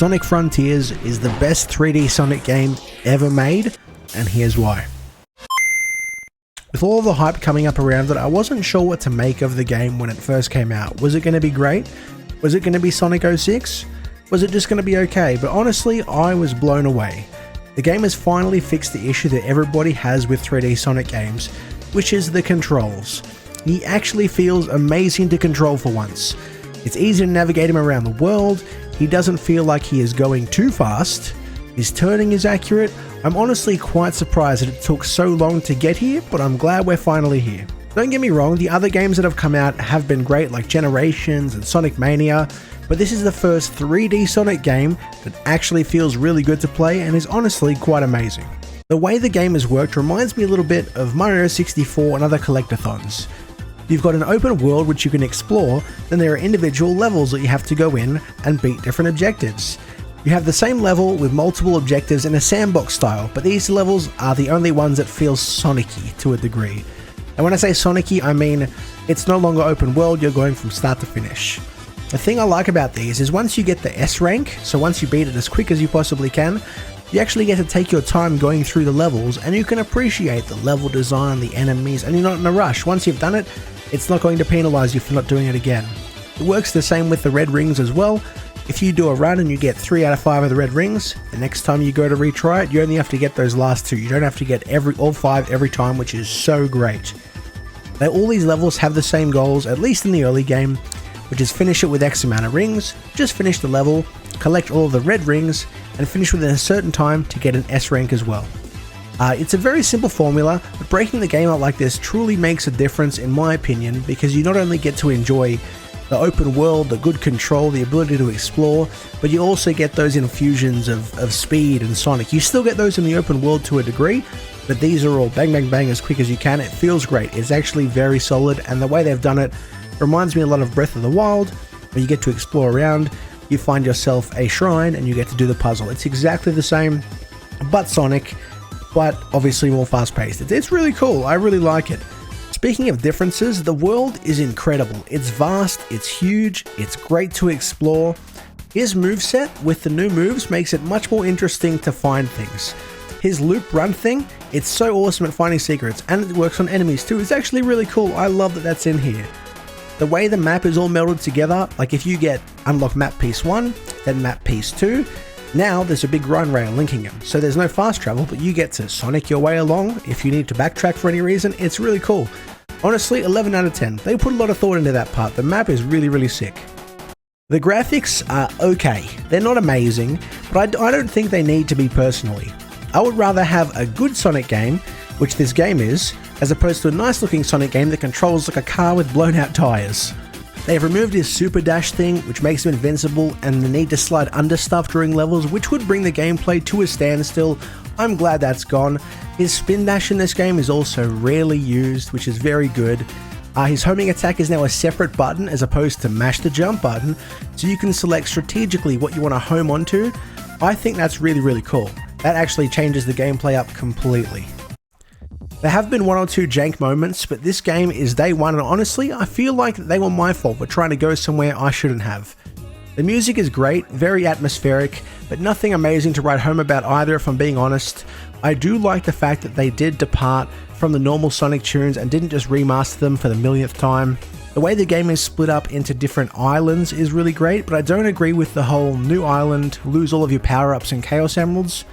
Sonic Frontiers is the best 3D Sonic game ever made, and here's why. With all the hype coming up around it, I wasn't sure what to make of the game when it first came out. Was it going to be great? Was it going to be Sonic 06? Was it just going to be okay? But honestly, I was blown away. The game has finally fixed the issue that everybody has with 3D Sonic games, which is the controls. He actually feels amazing to control for once. It's easy to navigate him around the world, he doesn't feel like he is going too fast, his turning is accurate. I'm honestly quite surprised that it took so long to get here, but I'm glad we're finally here. Don't get me wrong, the other games that have come out have been great, like Generations and Sonic Mania, but this is the first 3D Sonic game that actually feels really good to play and is honestly quite amazing. The way the game has worked reminds me a little bit of Mario 64 and other collectathons. You've got an open world which you can explore, then there are individual levels that you have to go in and beat different objectives. You have the same level with multiple objectives in a sandbox style, but these levels are the only ones that feel Sonic-y to a degree. And when I say Sonic-y, I mean it's no longer open world, you're going from start to finish. The thing I like about these is once you get the S rank, so once you beat it as quick as you possibly can, you actually get to take your time going through the levels and you can appreciate the level design, the enemies, and you're not in a rush. Once you've done it, it's not going to penalize you for not doing it again. It works the same with the red rings as well. If you do a run and you get 3 out of 5 of the red rings, the next time you go to retry it, you only have to get those last 2. You don't have to get all 5 every time, which is so great. All these levels have the same goals, at least in the early game, which is finish it with X amount of rings, just finish the level, collect all of the red rings, and finish within a certain time to get an S rank as well. It's a very simple formula, but breaking the game out like this truly makes a difference in my opinion, because you not only get to enjoy the open world, the good control, the ability to explore, but you also get those infusions of speed and Sonic. You still get those in the open world to a degree, but these are all bang bang bang as quick as you can. It feels great, it's actually very solid, and the way they've done it reminds me a lot of Breath of the Wild, where you get to explore around, you find yourself a shrine, and you get to do the puzzle. It's exactly the same, but Sonic, but obviously more fast-paced. It's really cool, I really like it. Speaking of differences, the world is incredible. It's vast, it's huge, it's great to explore. His moveset with the new moves makes it much more interesting to find things. His loop run thing, it's so awesome at finding secrets, and it works on enemies too. It's actually really cool, I love that that's in here. The way the map is all melded together, like if you unlock map piece 1, then map piece 2, now there's a big run rail linking them, so there's no fast travel, but you get to Sonic your way along. If you need to backtrack for any reason, it's really cool. Honestly, 11 out of 10. They put a lot of thought into that part. The map is really sick. The graphics are okay. They're not amazing, but I don't think they need to be personally. I would rather have a good Sonic game, which this game is, as opposed to a nice looking Sonic game that controls like a car with blown out tires. They have removed his super dash thing, which makes him invincible, and the need to slide under stuff during levels, which would bring the gameplay to a standstill. I'm glad that's gone. His spin dash in this game is also rarely used, which is very good. His homing attack is now a separate button as opposed to mash the jump button, so you can select strategically what you want to home onto. I think that's really cool. That actually changes the gameplay up completely. There have been 1 or 2 jank moments, but this game is day one, and honestly, I feel like they were my fault for trying to go somewhere I shouldn't have. The music is great, very atmospheric, but nothing amazing to write home about either, if I'm being honest. I do like the fact that they did depart from the normal Sonic tunes and didn't just remaster them for the millionth time. The way the game is split up into different islands is really great, but I don't agree with the whole new island, lose all of your power-ups and Chaos Emeralds.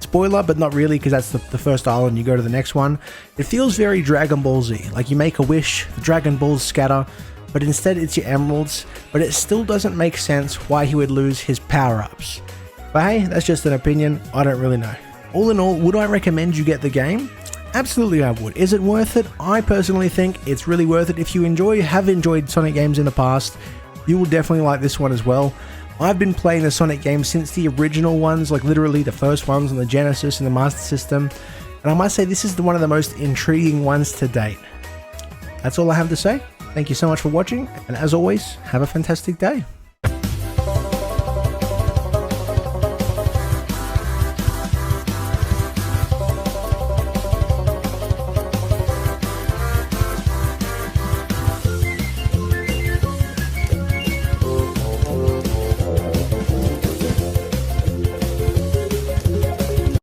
Spoiler, but not really, because that's the first island, you go to the next one. It feels very Dragon Ball Z, like you make a wish, the Dragon Balls scatter, but instead it's your emeralds, but it still doesn't make sense why he would lose his power-ups. But hey, that's just an opinion, I don't really know. All in all, would I recommend you get the game? Absolutely I would. Is it worth it? I personally think it's really worth it. If you have enjoyed Sonic games in the past, you will definitely like this one as well. I've been playing the Sonic games since the original ones, like literally the first ones on the Genesis and the Master System, and I must say this is one of the most intriguing ones to date. That's all I have to say. Thank you so much for watching, and as always, have a fantastic day.